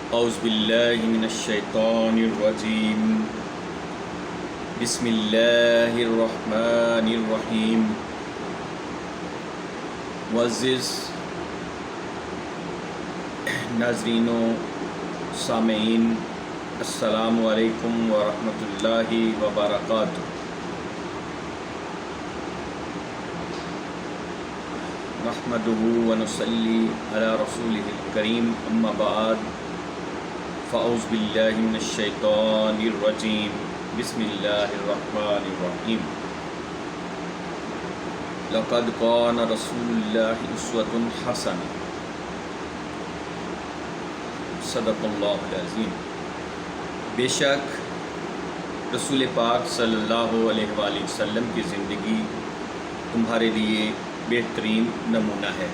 اعوذ باللہ من الشیطان الرجیم بسم اللہ الرحمن الرحیم معزز ناظرین و سامعین، السلام علیکم ورحمۃ اللہ وبرکاتہ۔ نحمدہ ونصلی علی رسولہ الکریم، اما بعد فاعوذ باللہ من الشیطان الرجیم بسم اللہ الرحمن الرحیم۔ لقد کان رسول اللہ اسوۃ حسنہ، صدق اللہ العظیم۔ بے شک رسول پاک صلی اللہ علیہ وآلہ وسلم کی زندگی تمہارے لیے بہترین نمونہ ہے۔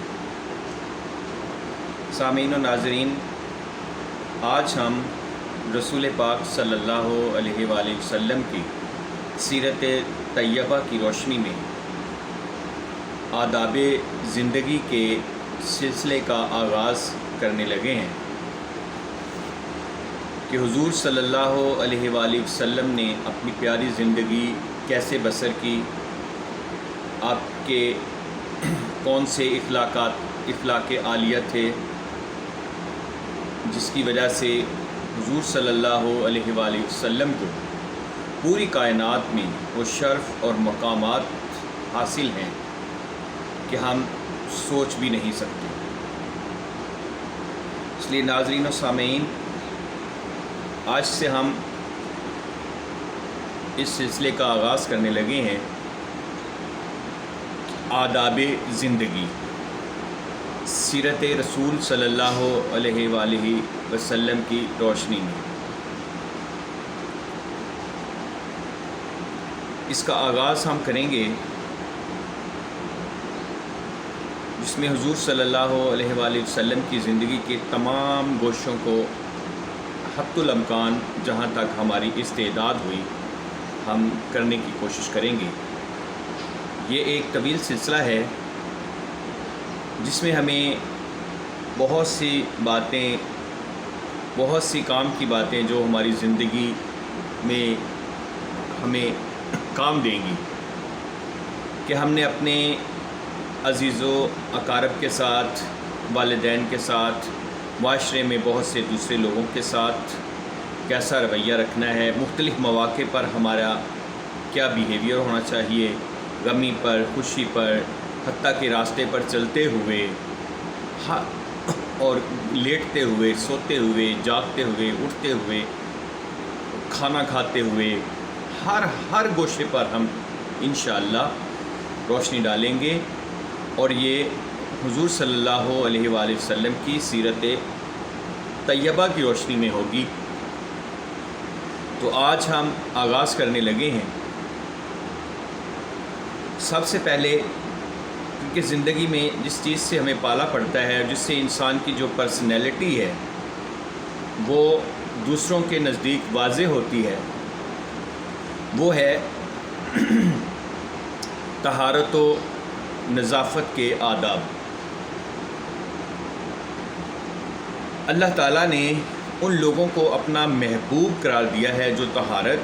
سامعین و ناظرین، آج ہم رسول پاک صلی اللہ علیہ وآلہ وسلم کی سیرت طیبہ کی روشنی میں آداب زندگی کے سلسلے کا آغاز کرنے لگے ہیں کہ حضور صلی اللہ علیہ وآلہ وسلم نے اپنی پیاری زندگی کیسے بسر کی، آپ کے کون سے اخلاق عالیہ تھے جس کی وجہ سے حضور صلی اللہ علیہ وآلہ وسلم کو پوری کائنات میں وہ شرف اور مقامات حاصل ہیں کہ ہم سوچ بھی نہیں سکتے۔ اس لیے ناظرین و سامعین، آج سے ہم اس سلسلے کا آغاز کرنے لگے ہیں آداب زندگی، سیرت رسول صلی اللہ علیہ وآلہ وسلم کی روشنی میں۔ اس کا آغاز ہم کریں گے جس میں حضور صلی اللہ علیہ وآلہ وسلم کی زندگی کے تمام گوشوں کو حتی الامکان جہاں تک ہماری استعداد ہوئی ہم کرنے کی کوشش کریں گے۔ یہ ایک طویل سلسلہ ہے جس میں ہمیں بہت سی باتیں، بہت سی کام کی باتیں جو ہماری زندگی میں ہمیں کام دیں گی کہ ہم نے اپنے عزیز و اقارب کے ساتھ، والدین کے ساتھ، معاشرے میں بہت سے دوسرے لوگوں کے ساتھ کیسا رویہ رکھنا ہے، مختلف مواقع پر ہمارا کیا بیہیویئر ہونا چاہیے، غمی پر، خوشی پر، حتیٰ کہ راستے پر چلتے ہوئے اور لیٹتے ہوئے، سوتے ہوئے، جاگتے ہوئے، اٹھتے ہوئے، کھانا کھاتے ہوئے، ہر گوشے پر ہم انشاءاللہ روشنی ڈالیں گے، اور یہ حضور صلی اللہ علیہ وآلہ وسلم کی سیرت طیبہ کی روشنی میں ہوگی۔ تو آج ہم آغاز کرنے لگے ہیں سب سے پہلے، کیونکہ زندگی میں جس چیز سے ہمیں پالا پڑتا ہے، جس سے انسان کی جو پرسنالٹی ہے وہ دوسروں کے نزدیک واضح ہوتی ہے، وہ ہے طہارت و نظافت کے آداب۔ اللہ تعالیٰ نے ان لوگوں کو اپنا محبوب قرار دیا ہے جو طہارت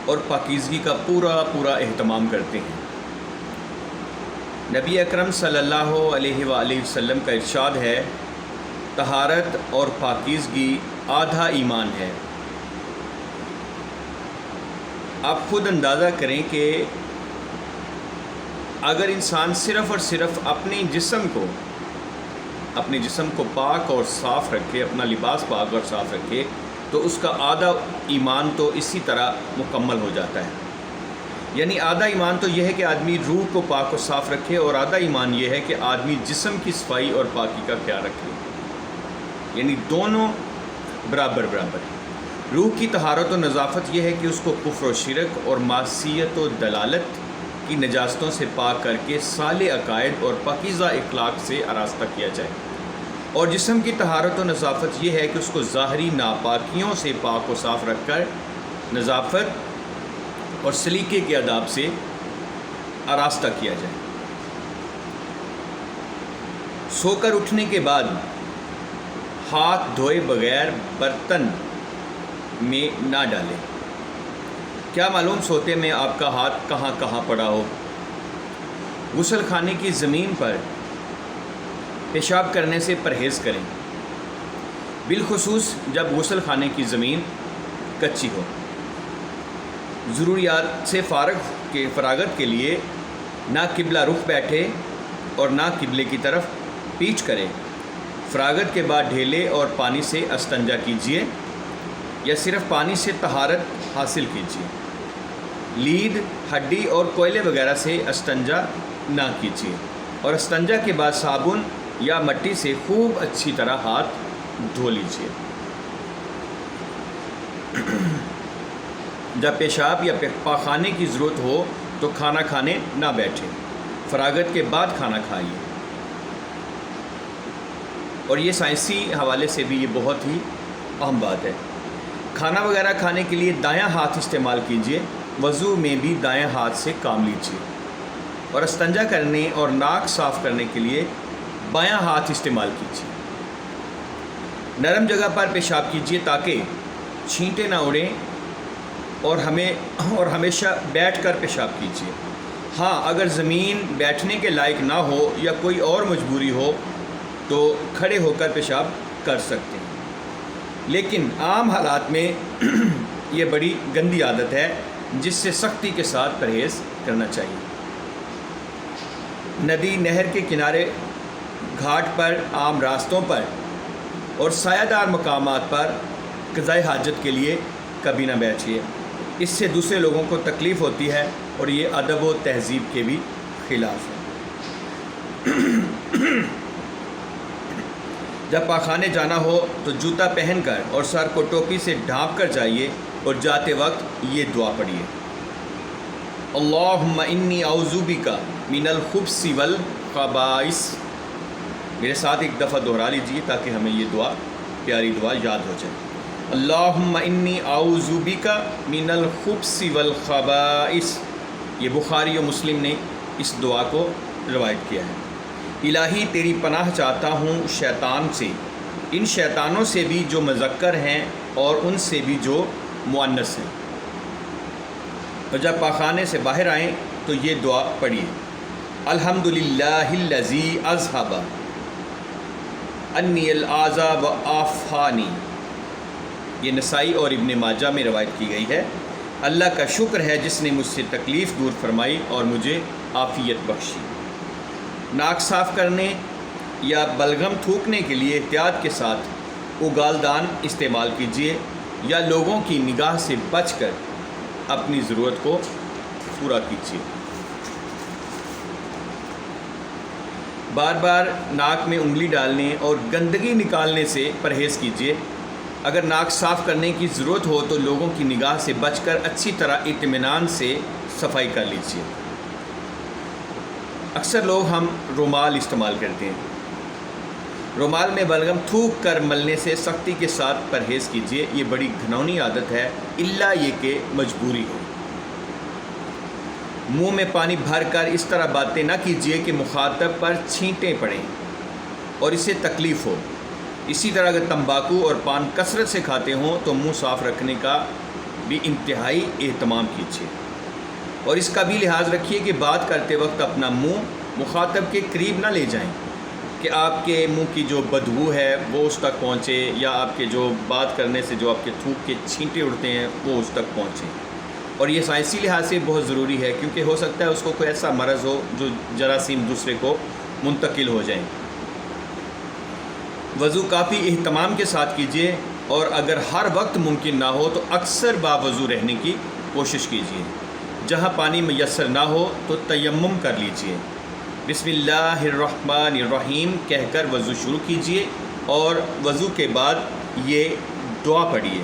اور پاکیزگی کا پورا اہتمام کرتے ہیں۔ نبی اکرم صلی اللہ علیہ وآلہ وسلم کا ارشاد ہے، طہارت اور پاکیزگی آدھا ایمان ہے۔ آپ خود اندازہ کریں کہ اگر انسان صرف اور صرف اپنے جسم کو پاک اور صاف رکھے، اپنا لباس پاک اور صاف رکھے، تو اس کا آدھا ایمان تو اسی طرح مکمل ہو جاتا ہے۔ یعنی آدھا ایمان تو یہ ہے کہ آدمی روح کو پاک و صاف رکھے، اور آدھا ایمان یہ ہے کہ آدمی جسم کی صفائی اور پاکی کا خیال رکھے، یعنی دونوں برابر ہیں۔ روح کی طہارت و نظافت یہ ہے کہ اس کو کفر و شرک اور معصیت و دلالت کی نجاستوں سے پاک کر کے صالح عقائد اور پاکیزہ اخلاق سے آراستہ کیا جائے، اور جسم کی طہارت و نظافت یہ ہے کہ اس کو ظاہری ناپاکیوں سے پاک و صاف رکھ کر نظافت اور سلیقے کے آداب سے آراستہ کیا جائے۔ سو کر اٹھنے کے بعد ہاتھ دھوئے بغیر برتن میں نہ ڈالیں۔ کیا معلوم سوتے میں آپ کا ہاتھ کہاں کہاں پڑا ہو۔ غسل خانے کی زمین پر پیشاب کرنے سے پرہیز کریں، بالخصوص جب غسل خانے کی زمین کچی ہو۔ ضروریات سے فراغت کے لیے نہ قبلہ رخ بیٹھے اور نہ قبلے کی طرف پیٹھ کرے۔ فراغت کے بعد ڈھیلے اور پانی سے استنجا کیجیے یا صرف پانی سے طہارت حاصل کیجیے۔ لید، ہڈی اور کوئلے وغیرہ سے استنجا نہ کیجیے، اور استنجا کے بعد صابن یا مٹی سے خوب اچھی طرح ہاتھ دھو لیجیے۔ جب پیشاب یا پاخانے کی ضرورت ہو تو کھانا کھانے نہ بیٹھیں، فراغت کے بعد کھانا کھائیے۔ اور یہ سائنسی حوالے سے بھی یہ بہت ہی اہم بات ہے۔ کھانا وغیرہ کھانے کے لیے دایاں ہاتھ استعمال کیجیے، وضو میں بھی دایاں ہاتھ سے کام لیجیے، اور استنجا کرنے اور ناک صاف کرنے کے لیے بایاں ہاتھ استعمال کیجیے۔ نرم جگہ پر پیشاب کیجیے تاکہ چھینٹے نہ اڑیں، اور ہمیشہ بیٹھ کر پیشاب کیجیے۔ ہاں، اگر زمین بیٹھنے کے لائق نہ ہو یا کوئی اور مجبوری ہو تو کھڑے ہو کر پیشاب کر سکتے ہیں، لیکن عام حالات میں یہ بڑی گندی عادت ہے جس سے سختی کے ساتھ پرہیز کرنا چاہیے۔ ندی، نہر کے کنارے، گھاٹ پر، عام راستوں پر اور سایہ دار مقامات پر قضائے حاجت کے لیے کبھی نہ بیٹھیے، اس سے دوسرے لوگوں کو تکلیف ہوتی ہے اور یہ ادب و تہذیب کے بھی خلاف ہے۔ جب پاخانے جانا ہو تو جوتا پہن کر اور سر کو ٹوپی سے ڈھانپ کر جائیے، اور جاتے وقت یہ دعا پڑھیے: اللہم انی اعوذ بک من الخبث والخبائث۔ میرے ساتھ ایک دفعہ دہرا لیجیے تاکہ ہمیں یہ دعا، پیاری دعا یاد ہو جائے۔ اللہم انی اعوذ بک من الخبث والخبائث۔ یہ بخاری و مسلم نے اس دعا کو روایت کیا ہے۔ الہی تیری پناہ چاہتا ہوں شیطان سے، ان شیطانوں سے بھی جو مذکر ہیں اور ان سے بھی جو مؤنث ہیں۔ اور جب پاخانے سے باہر آئیں تو یہ دعا پڑھیے: الحمدللہ الذی اذھب انی الاذی وعافانی۔ یہ نسائی اور ابن ماجہ میں روایت کی گئی ہے۔ اللہ کا شکر ہے جس نے مجھ سے تکلیف دور فرمائی اور مجھے عافیت بخشی۔ ناک صاف کرنے یا بلغم تھوکنے کے لیے احتیاط کے ساتھ اگالدان استعمال کیجیے یا لوگوں کی نگاہ سے بچ کر اپنی ضرورت کو پورا کیجیے۔ بار بار ناک میں انگلی ڈالنے اور گندگی نکالنے سے پرہیز کیجیے۔ اگر ناک صاف کرنے کی ضرورت ہو تو لوگوں کی نگاہ سے بچ کر اچھی طرح اطمینان سے صفائی کر لیجیے۔ اکثر لوگ ہم رومال استعمال کرتے ہیں۔ رومال میں بلغم تھوک کر ملنے سے سختی کے ساتھ پرہیز کیجیے، یہ بڑی گھناؤنی عادت ہے، الا یہ کہ مجبوری ہو۔ منہ میں پانی بھر کر اس طرح باتیں نہ کیجیے کہ مخاطب پر چھینٹیں پڑیں اور اسے تکلیف ہو۔ اسی طرح اگر تمباکو اور پان کثرت سے کھاتے ہوں تو منہ صاف رکھنے کا بھی انتہائی اہتمام کیجیے، اور اس کا بھی لحاظ رکھیے کہ بات کرتے وقت اپنا منہ مخاطب کے قریب نہ لے جائیں کہ آپ کے منہ کی جو بدبو ہے وہ اس تک پہنچے، یا آپ کے جو بات کرنے سے جو آپ کے تھوک کے چھینٹے اڑتے ہیں وہ اس تک پہنچیں۔ اور یہ سائنسی لحاظ سے بہت ضروری ہے، کیونکہ ہو سکتا ہے اس کو کوئی ایسا مرض ہو جو جراثیم دوسرے کو منتقل ہو جائیں۔ وضو کافی اہتمام کے ساتھ کیجیے، اور اگر ہر وقت ممکن نہ ہو تو اکثر باوضو رہنے کی کوشش کیجیے۔ جہاں پانی میسر نہ ہو تو تیمم کر لیجیے۔ بسم اللہ الرحمن الرحیم کہہ کر وضو شروع کیجیے، اور وضو کے بعد یہ دعا پڑھیے: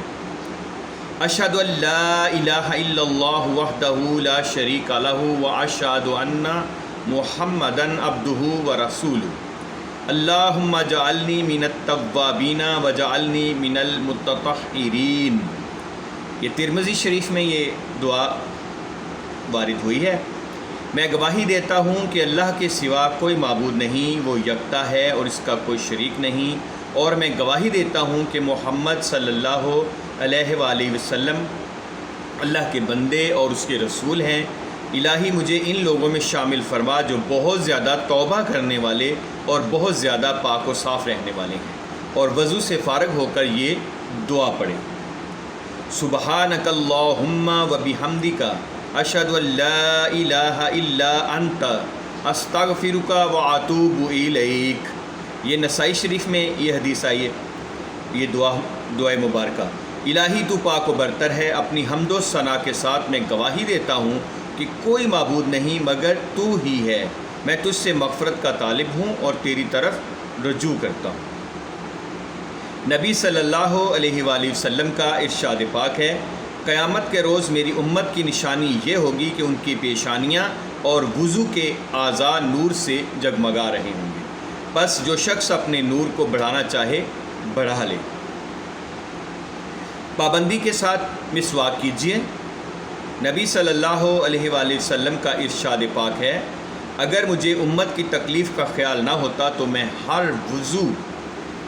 اشہد ان لا الہ الا اللہ وحدہ لا شریک لہ واشہد ان محمدا عبدہ ورسولہ اللہم اجعلنی من التوابین وجعلنی من المتطہرین۔ یہ ترمذی شریف میں یہ دعا وارد ہوئی ہے۔ میں گواہی دیتا ہوں کہ اللہ کے سوا کوئی معبود نہیں، وہ یکتا ہے اور اس کا کوئی شریک نہیں، اور میں گواہی دیتا ہوں کہ محمد صلی اللہ علیہ وآلہ وسلم اللہ کے بندے اور اس کے رسول ہیں۔ الہی مجھے ان لوگوں میں شامل فرما جو بہت زیادہ توبہ کرنے والے اور بہت زیادہ پاک و صاف رہنے والے ہیں، اور وضو سے فارغ ہو کر یہ دعا پڑھیں: سبحانک اللہم و بحمدک اشہد ان لا الہ الا انت استغفرک و اتوب الیک۔ یہ نسائی شریف میں یہ حدیث آئی ہے، یہ دعائے مبارکہ: الہی تو پاک و برتر ہے، اپنی حمد و ثنا کے ساتھ میں گواہی دیتا ہوں کہ کوئی معبود نہیں مگر تو ہی ہے، میں تجھ سے مغفرت کا طالب ہوں اور تیری طرف رجوع کرتا ہوں۔ نبی صلی اللہ علیہ وآلہ وسلم کا ارشاد پاک ہے: قیامت کے روز میری امت کی نشانی یہ ہوگی کہ ان کی پیشانیاں اور وضو کے اعضاء نور سے جگمگا رہے ہوں گے، بس جو شخص اپنے نور کو بڑھانا چاہے بڑھا لے۔ پابندی کے ساتھ مسواک کیجیے۔ نبی صلی اللہ علیہ وآلہ وسلم کا ارشاد پاک ہے: اگر مجھے امت کی تکلیف کا خیال نہ ہوتا تو میں ہر وضو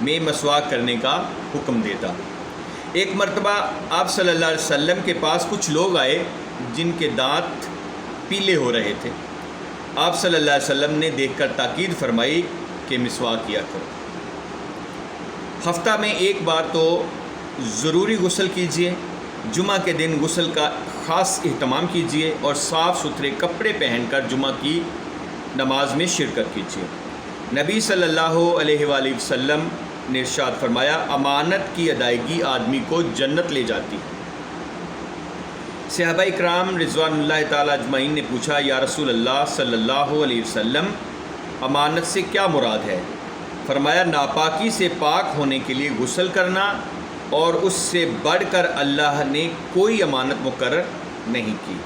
میں مسواک کرنے کا حکم دیتا۔ ایک مرتبہ آپ صلی اللہ علیہ وسلم کے پاس کچھ لوگ آئے جن کے دانت پیلے ہو رہے تھے۔ آپ صلی اللہ علیہ وسلم نے دیکھ کر تاکید فرمائی کہ مسواک کیا کرو۔ ہفتہ میں ایک بار تو ضروری غسل کیجیے، جمعہ کے دن غسل کا خاص اہتمام کیجیے اور صاف ستھرے کپڑے پہن کر جمعہ کی نماز میں شرکت کیجیے۔ نبی صلی اللہ علیہ وآلہ وسلم نے ارشاد فرمایا: امانت کی ادائیگی آدمی کو جنت لے جاتی ہے۔ صحابہ اکرام رضوان اللہ تعالیٰ اجمعین نے پوچھا: یا رسول اللہ صلی اللہ علیہ وسلم، امانت سے کیا مراد ہے؟ فرمایا: ناپاکی سے پاک ہونے کے لیے غسل کرنا، اور اس سے بڑھ کر اللہ نے کوئی امانت مقرر نہیں کی،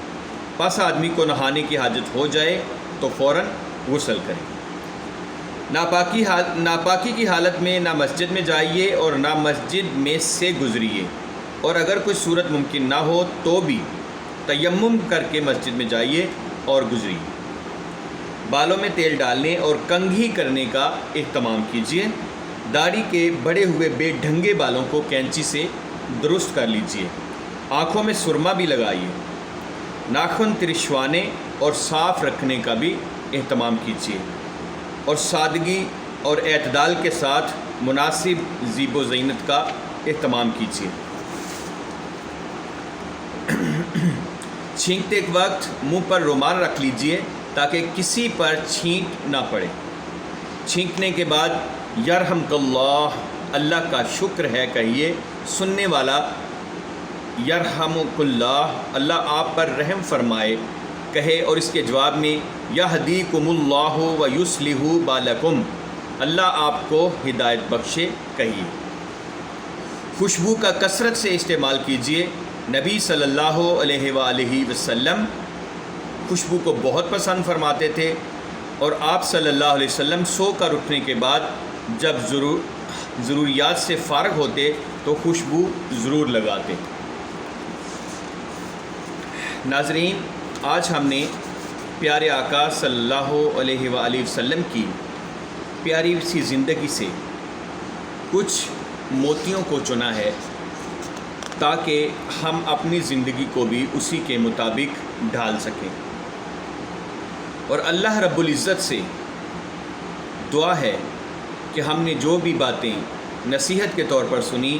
پس آدمی کو نہانے کی حاجت ہو جائے تو فوراً غسل کرے۔ ناپاکی کی حالت میں نہ مسجد میں جائیے اور نہ مسجد میں سے گزریے، اور اگر کوئی صورت ممکن نہ ہو تو بھی تیمم کر کے مسجد میں جائیے اور گزریے۔ بالوں میں تیل ڈالنے اور کنگھی کرنے کا اہتمام کیجیے۔ داڑھی کے بڑے ہوئے بے ڈھنگے بالوں کو کینچی سے درست کر لیجیے۔ آنکھوں میں سرما بھی لگائیے۔ ناخن ترشوانے اور صاف رکھنے کا بھی اہتمام کیجیے، اور سادگی اور اعتدال کے ساتھ مناسب زیب و زینت کا اہتمام کیجیے۔ چھینکتے وقت منہ پر رومال رکھ لیجیے تاکہ کسی پر چھینٹ نہ پڑے۔ چھینکنے کے بعد یرحمک اللہ، اللہ کا شکر ہے کہیے۔ سننے والا یرحمک اللہ، اللہ آپ پر رحم فرمائے کہے، اور اس کے جواب میں یہدیکم اللہ و یصلح بالکم، اللہ آپ کو ہدایت بخشے کہیے۔ خوشبو کا کثرت سے استعمال کیجیے۔ نبی صلی اللہ علیہ وآلہ وسلم خوشبو کو بہت پسند فرماتے تھے، اور آپ صلی اللہ علیہ وسلم سو کر اٹھنے کے بعد جب ضروریات سے فارغ ہوتے تو خوشبو ضرور لگاتے۔ ناظرین، آج ہم نے پیارے آقا صلی اللہ علیہ وآلہ وسلم کی پیاری سی زندگی سے کچھ موتیوں کو چنا ہے تاکہ ہم اپنی زندگی کو بھی اسی کے مطابق ڈھال سکیں، اور اللہ رب العزت سے دعا ہے کہ ہم نے جو بھی باتیں نصیحت کے طور پر سنی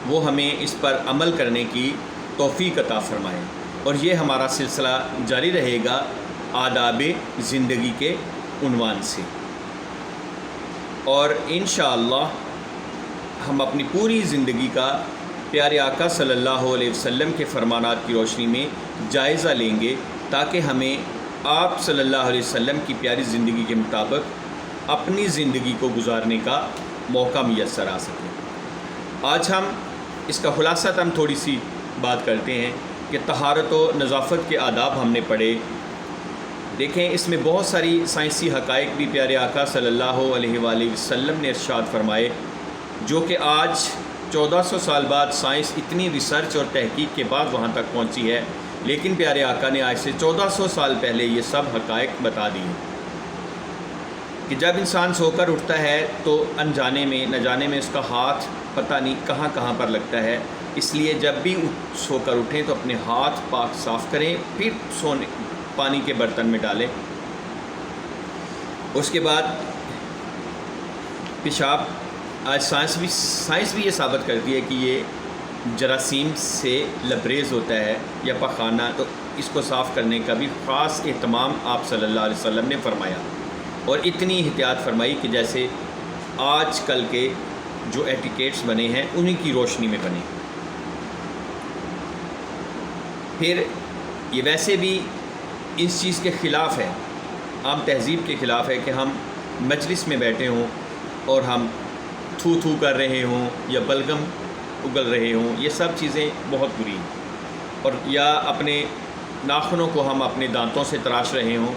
وہ ہمیں اس پر عمل کرنے کی توفیق عطا فرمائے، اور یہ ہمارا سلسلہ جاری رہے گا آداب زندگی کے عنوان سے، اور انشاءاللہ ہم اپنی پوری زندگی کا پیارے آقا صلی اللہ علیہ وسلم کے فرمانات کی روشنی میں جائزہ لیں گے تاکہ ہمیں آپ صلی اللہ علیہ وسلم کی پیاری زندگی کے مطابق اپنی زندگی کو گزارنے کا موقع میسر آ سکے۔ آج ہم اس کا خلاصہ ہم تھوڑی سی بات کرتے ہیں کہ طہارت و نظافت کے آداب ہم نے پڑھے۔ دیکھیں، اس میں بہت ساری سائنسی حقائق بھی پیارے آقا صلی اللہ علیہ وآلہ وسلم نے ارشاد فرمائے، جو کہ آج 1400 سال بعد سائنس اتنی ریسرچ اور تحقیق کے بعد وہاں تک پہنچی ہے لیکن پیارے آقا نے آج سے 1400 سال پہلے یہ سب حقائق بتا دیے کہ جب انسان سو کر اٹھتا ہے تو انجانے میں نہ جانے میں اس کا ہاتھ پتہ نہیں کہاں کہاں پر لگتا ہے. اس لیے جب بھی سو کر اٹھیں تو اپنے ہاتھ پاک صاف کریں، پھر پانی کے برتن میں ڈالیں. اس کے بعد پیشاب، آج سائنس بھی یہ ثابت کرتی ہے کہ یہ جراثیم سے لبریز ہوتا ہے یا پخانہ، تو اس کو صاف کرنے کا بھی خاص اہتمام آپ صلی اللہ علیہ وسلم نے فرمایا، اور اتنی احتیاط فرمائی کہ جیسے آج کل کے جو ایٹیکیٹس بنے ہیں انہی کی روشنی میں بنے. پھر یہ ویسے بھی اس چیز کے خلاف ہے، عام تہذیب کے خلاف ہے کہ ہم مجلس میں بیٹھے ہوں اور ہم تھو تھو کر رہے ہوں یا بلغم اگل رہے ہوں. یہ سب چیزیں بہت بری ہیں. اور یا اپنے ناخنوں کو ہم اپنے دانتوں سے تراش رہے ہوں،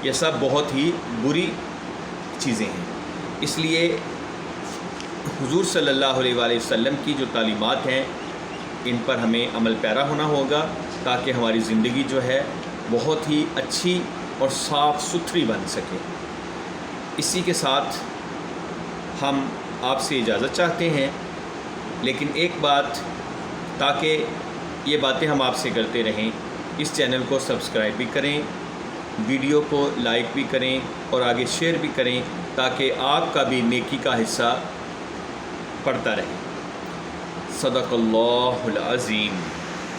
یہ سب بہت ہی بری چیزیں ہیں. اس لیے حضور صلی اللہ علیہ وآلہ وسلم کی جو تعلیمات ہیں ان پر ہمیں عمل پیرا ہونا ہوگا تاکہ ہماری زندگی جو ہے بہت ہی اچھی اور صاف ستھری بن سکے. اسی کے ساتھ ہم آپ سے اجازت چاہتے ہیں، لیکن ایک بات، تاکہ یہ باتیں ہم آپ سے کرتے رہیں، اس چینل کو سبسکرائب بھی کریں، ویڈیو کو لائک بھی کریں اور آگے شیئر بھی کریں تاکہ آپ کا بھی نیکی کا حصہ پڑتا رہے. صدق اللہ العظیم.